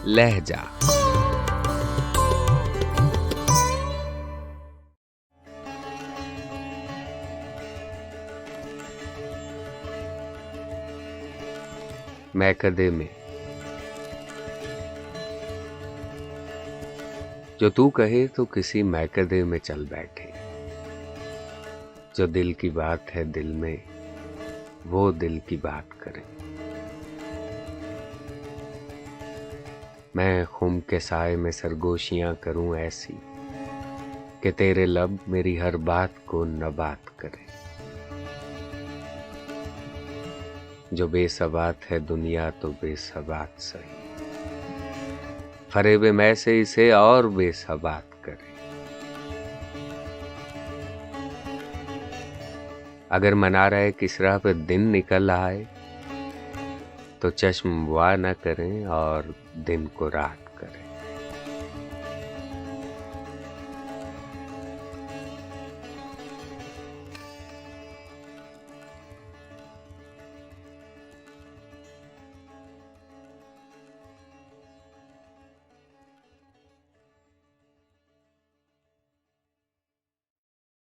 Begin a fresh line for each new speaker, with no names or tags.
लहजा। मैं कदे में जो तू कहे तो किसी मैकदे में चल बैठे। जो दिल की बात है दिल में वो दिल की बात करे। मैं खुम के साए में सरगोशियां करूं ऐसी कि तेरे लब मेरी हर बात को नबात करे। जो बेसबात है दुनिया तो बेसबात सही, फरेबे मैं से इसे और बेसबात करे। अगर मना रहे किस राह पे दिन निकल आए तो चश्म वाह न करें और दिन को रात